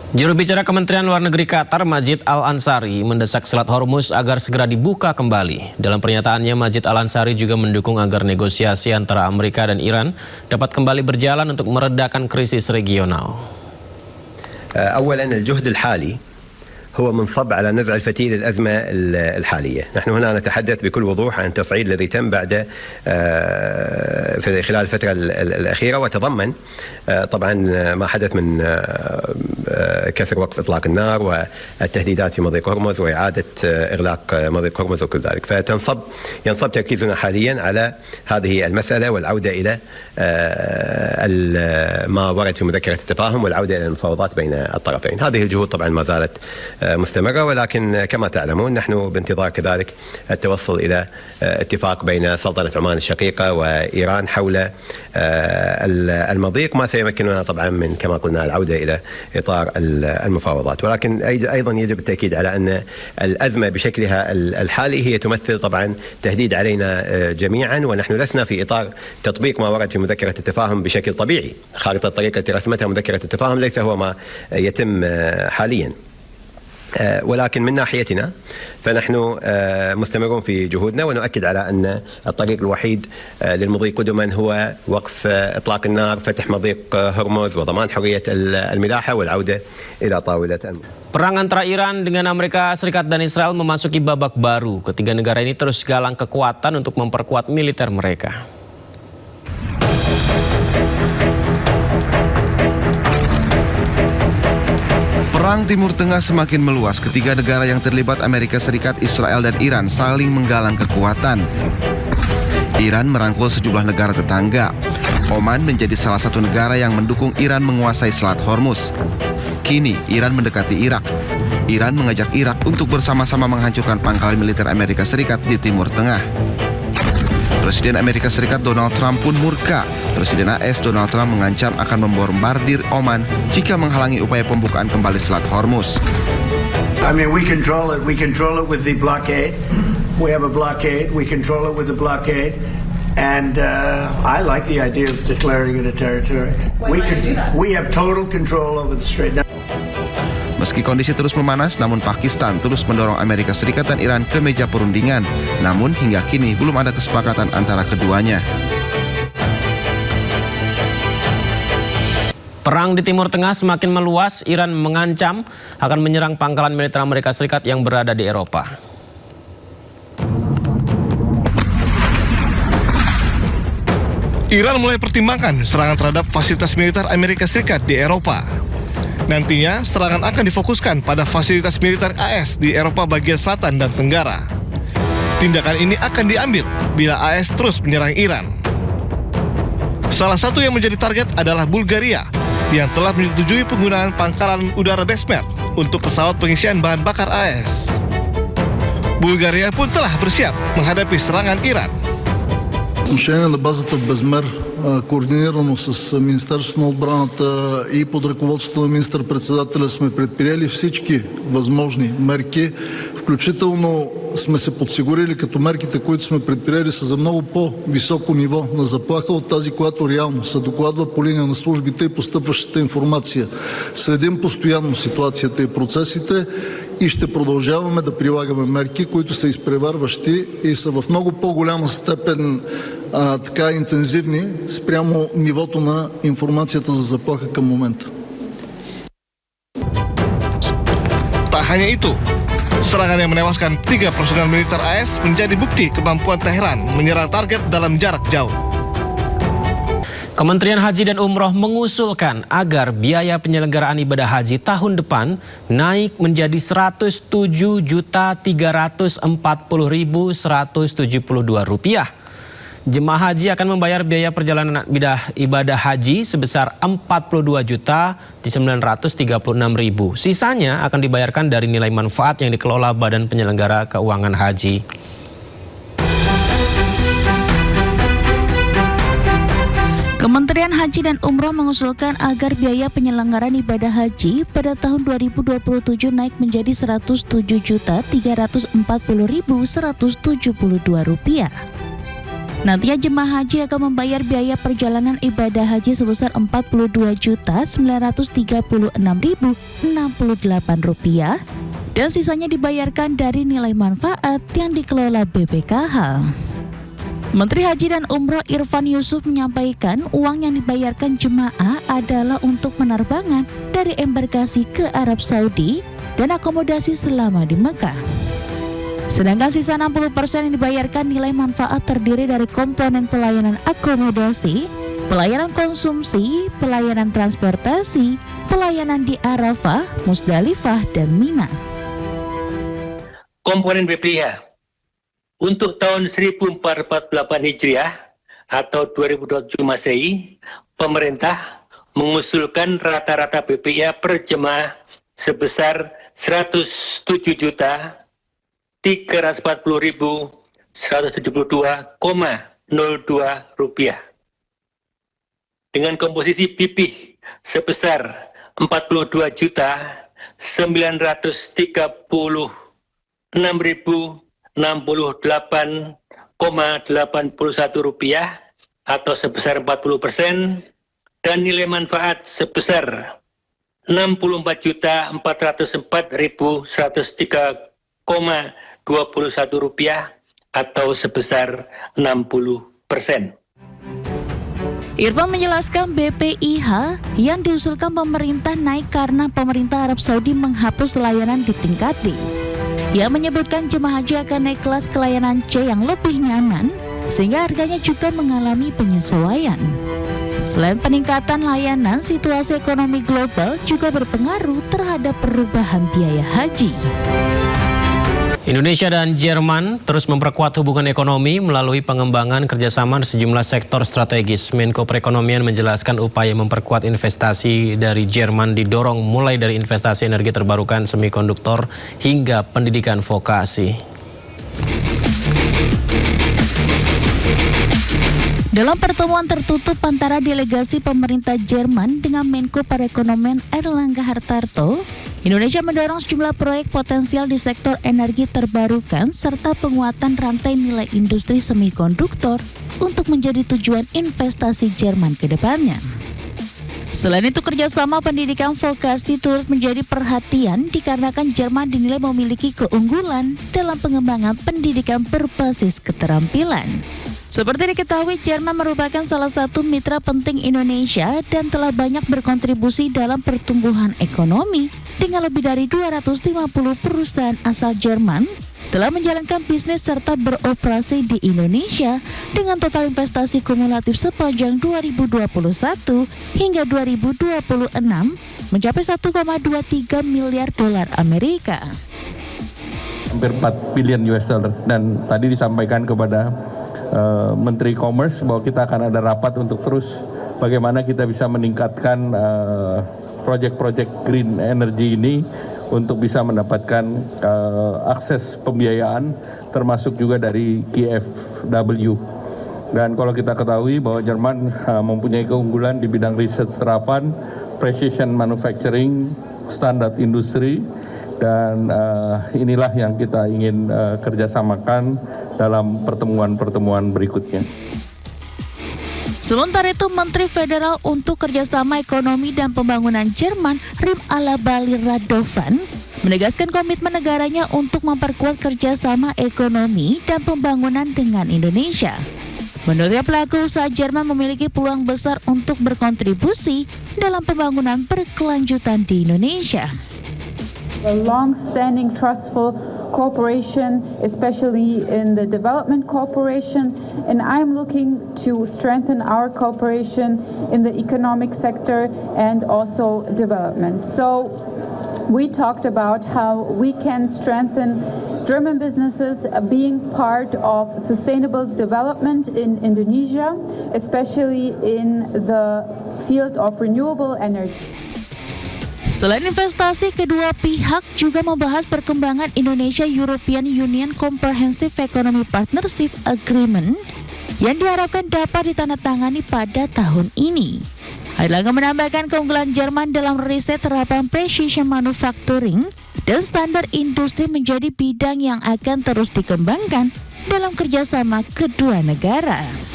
Juru bicara Kementerian Luar Negeri Qatar, Majid Al-Ansari, mendesak Selat Hormuz agar segera dibuka kembali. Dalam pernyataannya, Majid Al-Ansari juga mendukung agar negosiasi antara Amerika dan Iran dapat kembali berjalan untuk meredakan krisis regional. أولا الجهد الحالي هو منصب على نزع الفتيل الأزمة الحالية. نحن هنا نتحدث بكل وضوح عن التصعيد الذي تم بعد في خلال الفترة الأخيرة، وتضمن طبعا ما حدث من كسر وقف إطلاق النار والتهديدات في مضيق هرمز وإعادة إغلاق مضيق هرمز وكل ذلك. ينصب تركيزنا حاليا على هذه المسألة والعودة إلى ما ورد في مذكرة التفاهم والعودة إلى المفاوضات بين الطرفين. هذه الجهود طبعا ما زالت مستمرة، ولكن كما تعلمون نحن بانتظار كذلك التوصل إلى اتفاق بين سلطنة عمان الشقيقة وإيران حول المضيق، ما سيمكننا طبعا من كما قلنا العودة إلى إطار المفاوضات. ولكن أيضا يجب التأكيد على أن الأزمة بشكلها الحالي هي تمثل طبعا تهديد علينا جميعا، ونحن لسنا في إطار تطبيق ما ورد في مذكرة التفاهم بشكل طبيعي. خارطة الطريق التي رسمتها مذكرة التفاهم ليس هو ما يتم حاليا، ولكن من ناحيتنا فنحن مستمرون في جهودنا، ونؤكد على أن الطريق الوحيد للمضي قدما هو وقف إطلاق النار، فتح مضيق هرمز وضمان حرية الملاحة والعودة إلى طاولة Perang antara Iran dengan Amerika Serikat dan Israel memasuki babak baru. Ketiga negara ini terus galang kekuatan untuk memperkuat militer mereka. Perang Timur Tengah semakin meluas. Ketiga negara yang terlibat, Amerika Serikat, Israel, dan Iran, saling menggalang kekuatan. Iran merangkul sejumlah negara tetangga. Oman menjadi salah satu negara yang mendukung Iran menguasai Selat Hormuz. Kini, Iran mendekati Irak. Iran mengajak Irak untuk bersama-sama menghancurkan pangkalan militer Amerika Serikat di Timur Tengah. Presiden Amerika Serikat Donald Trump pun murka. Presiden AS Donald Trump mengancam akan membombardir Oman jika menghalangi upaya pembukaan kembali Selat Hormuz. I mean, we control it. We control it with the blockade. We have a blockade. We control it with the blockade. And I like the idea of declaring it a territory. We have total control over the Strait. Meski kondisi terus memanas, namun Pakistan terus mendorong Amerika Serikat dan Iran ke meja perundingan. Namun hingga kini belum ada kesepakatan antara keduanya. Perang di Timur Tengah semakin meluas. Iran mengancam akan menyerang pangkalan militer Amerika Serikat yang berada di Eropa. Iran mulai pertimbangkan serangan terhadap fasilitas militer Amerika Serikat di Eropa. Nantinya, serangan akan difokuskan pada fasilitas militer AS di Eropa bagian selatan dan tenggara. Tindakan ini akan diambil bila AS terus menyerang Iran. Salah satu yang menjadi target adalah Bulgaria, yang telah menyetujui penggunaan pangkalan udara Besmer untuk pesawat pengisian bahan bakar AS. Bulgaria pun telah bersiap menghadapi serangan Iran. Отношение на базата в Безмер, координирано с Министерството на отбраната и под ръководството на министър-председателя сме предприели всички възможни мерки, включително сме се подсигурили като мерките, които сме предприели, са за много по-високо ниво на заплаха от тази, която реално се докладва по линия на службите и постъпващата информация. Следим постоянно ситуацията и процесите и ще продължаваме да прилагаме мерки, които са изпреварващи и са в много по-голяма степен така интензивни спрямо нивото на информацията за заплаха към момента. Tak hanya itu, serangan yang menewaskan 3 personel militer AS menjadi bukti kemampuan Teheran menyerang target dalam jarak jauh. Kementerian Haji dan Umroh mengusulkan agar biaya penyelenggaraan ibadah haji tahun depan naik menjadi Rp107.340.172. Jemaah haji akan membayar biaya perjalanan ibadah haji sebesar Rp42.936.000. Sisanya akan dibayarkan dari nilai manfaat yang dikelola Badan Penyelenggara Keuangan Haji. Kementerian Haji dan Umroh mengusulkan agar biaya penyelenggaraan ibadah haji pada tahun 2027 naik menjadi Rp107.340.172. Nantinya jemaah haji akan membayar biaya perjalanan ibadah haji sebesar Rp42.936.068 dan sisanya dibayarkan dari nilai manfaat yang dikelola BPKH. Menteri Haji dan Umroh Irfan Yusuf menyampaikan uang yang dibayarkan jemaah adalah untuk penerbangan dari embarkasi ke Arab Saudi dan akomodasi selama di Mekah. Sedangkan sisa 60% yang dibayarkan nilai manfaat terdiri dari komponen pelayanan akomodasi, pelayanan konsumsi, pelayanan transportasi, pelayanan di Arafah, Musdalifah, dan Mina. Komponen BPIH untuk tahun 1448 Hijriah atau 2027 Masehi, pemerintah mengusulkan rata-rata BPIH per jemaah sebesar Rp107.340.172,02 dengan komposisi BPIH sebesar Rp42.936.068,81 atau sebesar 40% dan nilai manfaat sebesar Rp64.103,21 atau sebesar 60%. Irfan menjelaskan BPIH yang diusulkan pemerintah naik karena pemerintah Arab Saudi menghapus layanan di tingkat D. Ia menyebutkan jemaah haji akan naik kelas kelayanan C yang lebih nyaman, sehingga harganya juga mengalami penyesuaian. Selain peningkatan layanan, situasi ekonomi global juga berpengaruh terhadap perubahan biaya haji. Indonesia dan Jerman terus memperkuat hubungan ekonomi melalui pengembangan kerjasama di sejumlah sektor strategis. Menko Perekonomian menjelaskan upaya memperkuat investasi dari Jerman didorong mulai dari investasi energi terbarukan, semikonduktor, hingga pendidikan vokasi. Dalam pertemuan tertutup antara delegasi pemerintah Jerman dengan Menko Perekonomian Erlangga Hartarto, Indonesia mendorong sejumlah proyek potensial di sektor energi terbarukan serta penguatan rantai nilai industri semikonduktor untuk menjadi tujuan investasi Jerman ke depannya. Selain itu, kerjasama pendidikan vokasi turut menjadi perhatian dikarenakan Jerman dinilai memiliki keunggulan dalam pengembangan pendidikan berbasis keterampilan. Seperti diketahui, Jerman merupakan salah satu mitra penting Indonesia dan telah banyak berkontribusi dalam pertumbuhan ekonomi dengan lebih dari 250 perusahaan asal Jerman telah menjalankan bisnis serta beroperasi di Indonesia dengan total investasi kumulatif sepanjang 2021 hingga 2026 mencapai 1,23 miliar dolar Amerika. Hampir 4 billion US dollar, dan tadi disampaikan kepada Menteri Commerce bahwa kita akan ada rapat untuk terus bagaimana kita bisa meningkatkan proyek-proyek green energy ini untuk bisa mendapatkan akses pembiayaan termasuk juga dari KfW. Dan kalau kita ketahui bahwa Jerman mempunyai keunggulan di bidang riset terapan, precision manufacturing, standar industri, dan inilah yang kita ingin kerjasamakan dalam pertemuan-pertemuan berikutnya. Sementara itu, Menteri Federal untuk Kerjasama Ekonomi dan Pembangunan Jerman, Rim Alabali Radovan, menegaskan komitmen negaranya untuk memperkuat kerjasama ekonomi dan pembangunan dengan Indonesia. Menurutnya, pelaku usaha Jerman memiliki peluang besar untuk berkontribusi dalam pembangunan berkelanjutan di Indonesia. A long-standing trustful cooperation, especially in the development cooperation, and I'm looking to strengthen our cooperation in the economic sector and also development. So we talked about how we can strengthen German businesses being part of sustainable development in Indonesia, especially in the field of renewable energy. Selain investasi, kedua pihak juga membahas perkembangan Indonesia-European Union Comprehensive Economic Partnership Agreement yang diharapkan dapat ditandatangani pada tahun ini. Erlangga menambahkan keunggulan Jerman dalam riset terapan precision manufacturing dan standar industri menjadi bidang yang akan terus dikembangkan dalam kerjasama kedua negara.